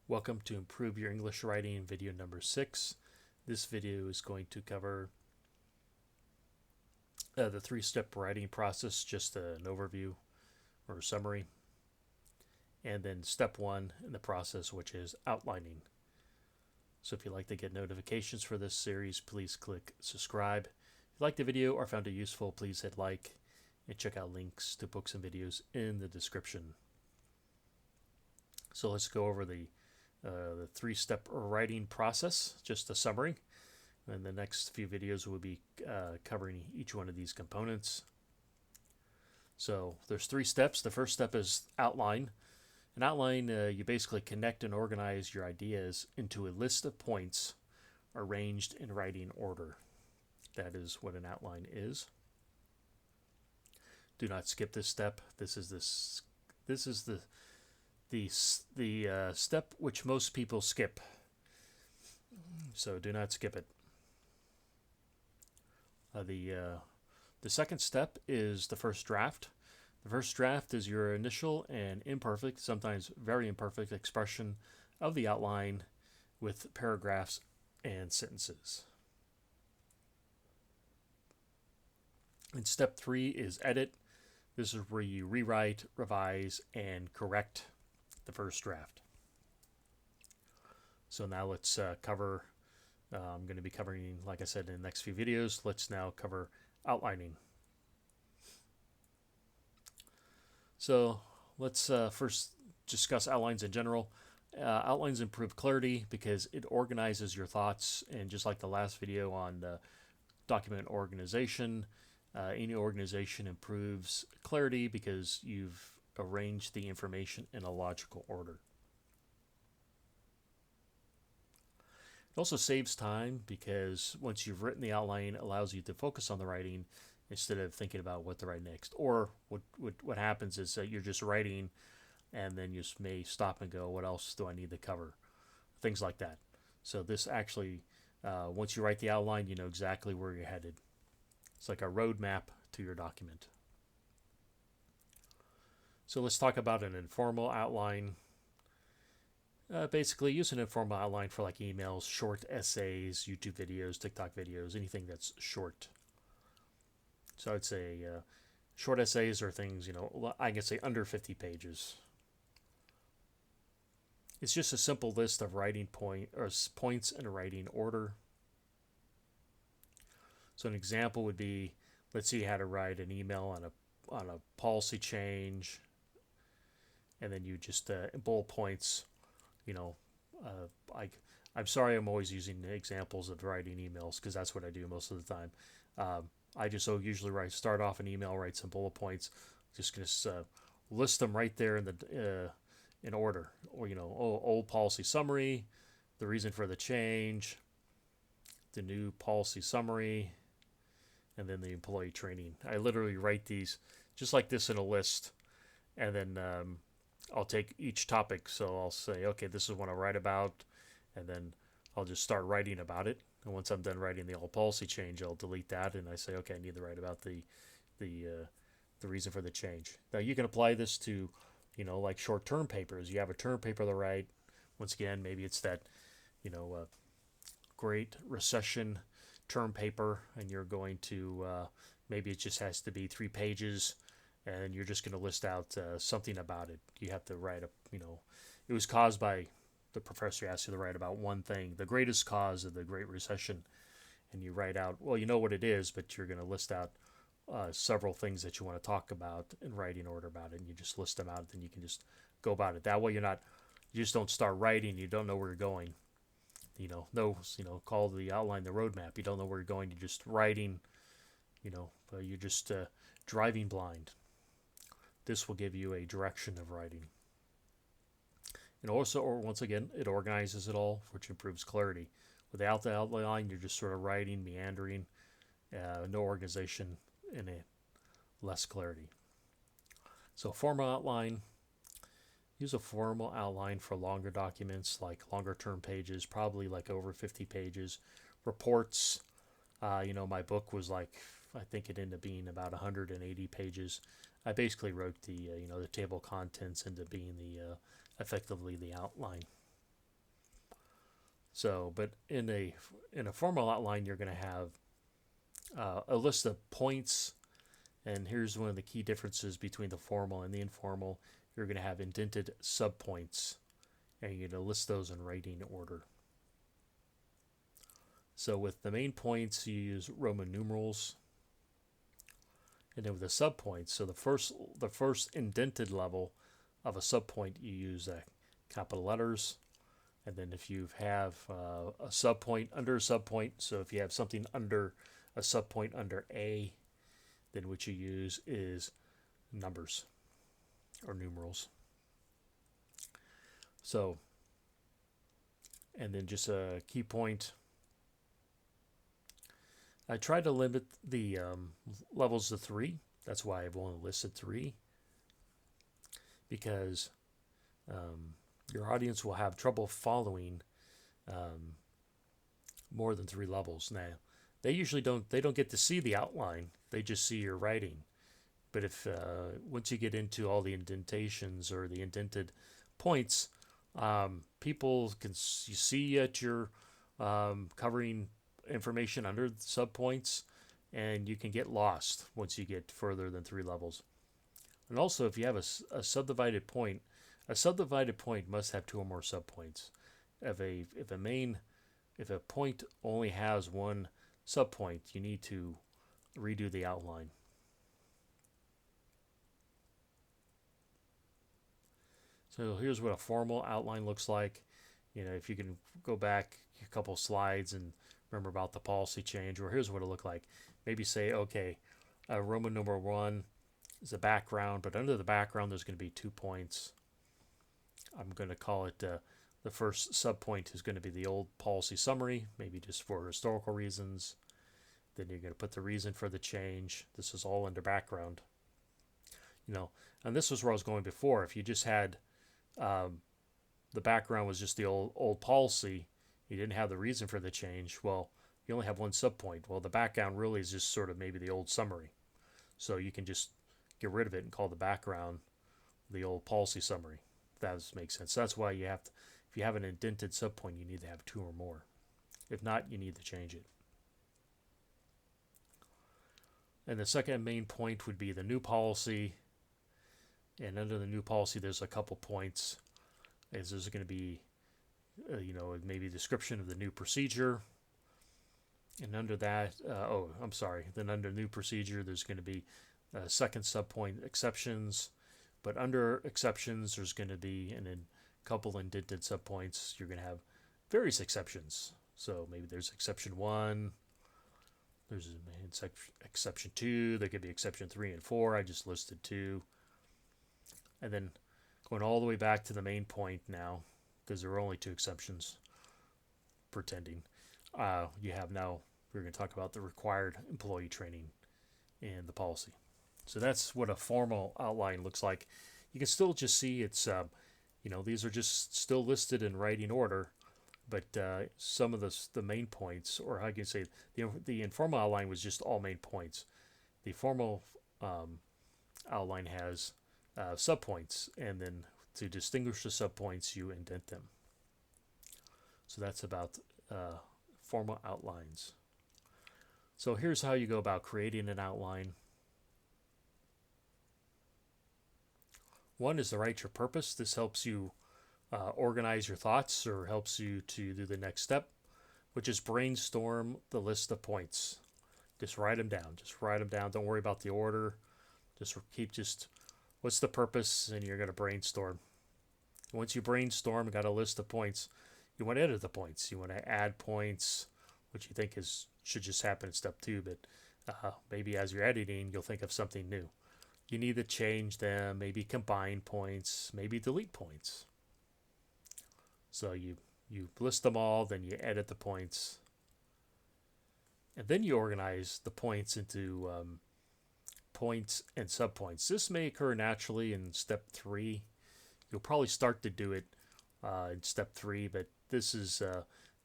Welcome to Improve Your English Writing video number 6. This video is going to cover the three-step writing process, just an overview or summary, and then step 1 in the process, which is outlining. So if you'd like to get notifications for this series, please click subscribe. If you like the video or found it useful, please hit like and check out links to books and videos in the description. So let's go over the three-step writing process, just a summary. And the next few videos will be covering each one of these components. So there's 3 steps. The first step is outline. An outline, you basically connect and organize your ideas into a list of points arranged in writing order. That is what an outline is. Do not skip this step. This is the step which most people skip. So do not skip it. The second step is the first draft. The first draft is your initial and imperfect, sometimes very imperfect expression of the outline with paragraphs and sentences. And step 3 is edit. This is where you rewrite, revise, and correct the first draft. So now let's cover, I'm going to be covering, like I said, in the next few videos. Let's now cover outlining. So let's first discuss outlines in general. Outlines improve clarity because it organizes your thoughts, and just like the last video on document organization, any organization improves clarity because you've arranged the information in a logical order. It also saves time because once you've written the outline, it allows you to focus on the writing instead of thinking about what to write next. Or what happens is that you're just writing and then you may stop and go, what else do I need to cover? Things like that. So this actually, once you write the outline, you know exactly where you're headed. It's like a roadmap to your document. So let's talk about an informal outline. Basically, use an informal outline for like emails, short essays, YouTube videos, TikTok videos, anything that's short. So I'd say short essays are things, I can say under 50 pages. It's just a simple list of writing points in a writing order. So an example would be, let's see how to write an email on a policy change, and then you just bullet points. I'm sorry I'm always using examples of writing emails because that's what I do most of the time. I just usually start off an email, write some bullet points, just list them right there in order. Or old policy summary, the reason for the change, the new policy summary, and then the employee training. I literally write these just like this in a list, and then I'll take each topic. So I'll say, okay, this is what I write about, and then I'll just start writing about it. And once I'm done writing the old policy change, I'll delete that, and I say, okay, I need to write about the reason for the change. Now you can apply this to, like short-term papers. You have a term paper to write. Once again, maybe it's that, Great Recession term paper, and you're going to maybe it just has to be 3 pages, and you're just going to list out something about it. You have to write it was caused by, the professor asked you to write about one thing, the greatest cause of the Great Recession, and you write out, well, you know what it is, but you're going to list out several things that you want to talk about in writing order about it, and you just list them out, and you can just go about it. That way you just don't start writing, you don't know where you're going. Call the outline the roadmap. You don't know where you're going. You're just writing, but you're just driving blind. This will give you a direction of writing. And also, once again, it organizes it all, which improves clarity. Without the outline, you're just sort of writing, meandering, no organization, and less clarity. So formal outline. Use a formal outline for longer documents, like longer term pages, probably like over 50 pages. Reports, my book was like, I think it ended up being about 180 pages. I basically wrote the table of contents into being effectively the outline. So, but in a formal outline, you're going to have a list of points. And here's one of the key differences between the formal and the informal. You're going to have indented subpoints, and you're going to list those in writing order. So with the main points, you use Roman numerals, and then with the subpoints, so the first indented level of a subpoint, you use capital letters. And then if you have a subpoint under a subpoint, so if you have something under a subpoint under A, then what you use is numbers or numerals. So, and then just a key point. I try to limit the levels to 3. That's why I've only listed 3, because your audience will have trouble following more than 3 levels. Now, they usually don't get to see the outline. They just see your writing. But if once you get into all the indentations or the indented points, people can see that you're covering information under the subpoints, and you can get lost once you get further than 3 levels. And also, if you have a subdivided point must have 2 or more subpoints. If a point only has 1 subpoint, you need to redo the outline. So here's what a formal outline looks like. If you can go back a couple slides and remember about the policy change, or here's what it looked like. Maybe say, okay, Roman number 1 is a background, but under the background there's going to be 2 points. I'm going to call it the first subpoint is going to be the old policy summary, maybe just for historical reasons. Then you're going to put the reason for the change. This is all under background. And this was where I was going before. If you just had the background was just the old policy, you didn't have the reason for the change, well, you only have 1 subpoint. Well, the background really is just sort of maybe the old summary. So you can just get rid of it and call the background the old policy summary. If that makes sense. So that's why you have to, if you have an indented subpoint, you need to have 2 or more. If not, you need to change it. And the second main point would be the new policy. And under the new policy, there's a couple points. There's going to be, maybe a description of the new procedure. And under that, then under new procedure, there's going to be a second subpoint, exceptions. But under exceptions, there's going to be a couple indented subpoints. You're going to have various exceptions. So maybe there's exception 1. There's exception 2. There could be exception 3 and 4. I just listed 2. And then going all the way back to the main point now, because there are only 2 exceptions, pretending. You have now, we're going to talk about the required employee training and the policy. So that's what a formal outline looks like. You can still just see it's, these are just still listed in writing order, but some of the main points, or how you can say, the informal outline was just all main points. The formal outline has subpoints, and then to distinguish the subpoints, you indent them. So that's about formal outlines. So here's how you go about creating an outline. One is to write your purpose. This helps you organize your thoughts, or helps you to do the next step, which is brainstorm the list of points. Just write them down. Don't worry about the order. Just what's the purpose, and you're going to brainstorm. Once you brainstorm, got a list of points, you want to edit the points. You want to add points, which you think should just happen in step 2, but maybe as you're editing, you'll think of something new. You need to change them, maybe combine points, maybe delete points. So you list them all, then you edit the points. And then you organize the points into points and subpoints. This may occur naturally in step 3. You'll probably start to do it in step 3, but this is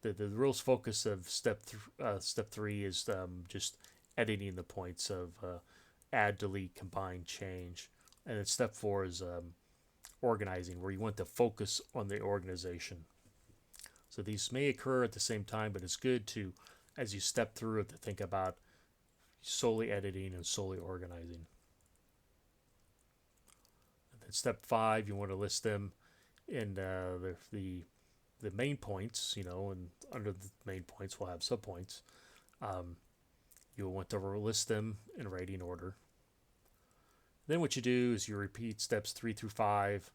the real focus of step 3 is just editing the points of add, delete, combine, change. And then step 4 is organizing, where you want to focus on the organization. So these may occur at the same time, but it's good to, as you step through it, to think about solely editing and solely organizing. And then step 5, you want to list them in the main points, and under the main points we'll have subpoints. You'll want to list them in writing order. Then what you do is you repeat steps 3 through 5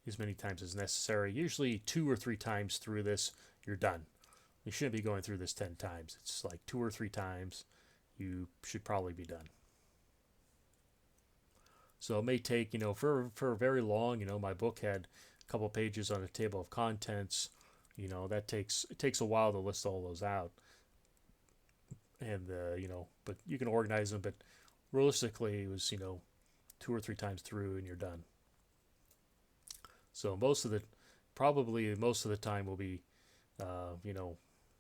as many times as necessary. Usually 2 or 3 times through this, you're done. You shouldn't be going through this 10 times. It's like 2 or 3 times. You should probably be done. So it may take, for very long, my book had a couple pages on a table of contents. It takes a while to list all those out. And, but you can organize them. But realistically, it was, 2 or 3 times through and you're done. So probably most of the time will be,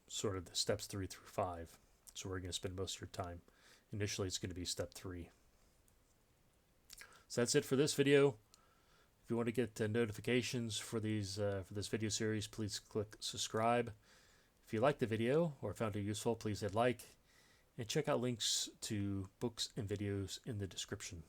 sort of the steps 3 through 5. So we're going to spend most of your time. Initially, it's going to be step 3. So that's it for this video. If you want to get notifications for this video series, please click subscribe. If you liked the video or found it useful, please hit like. And check out links to books and videos in the description.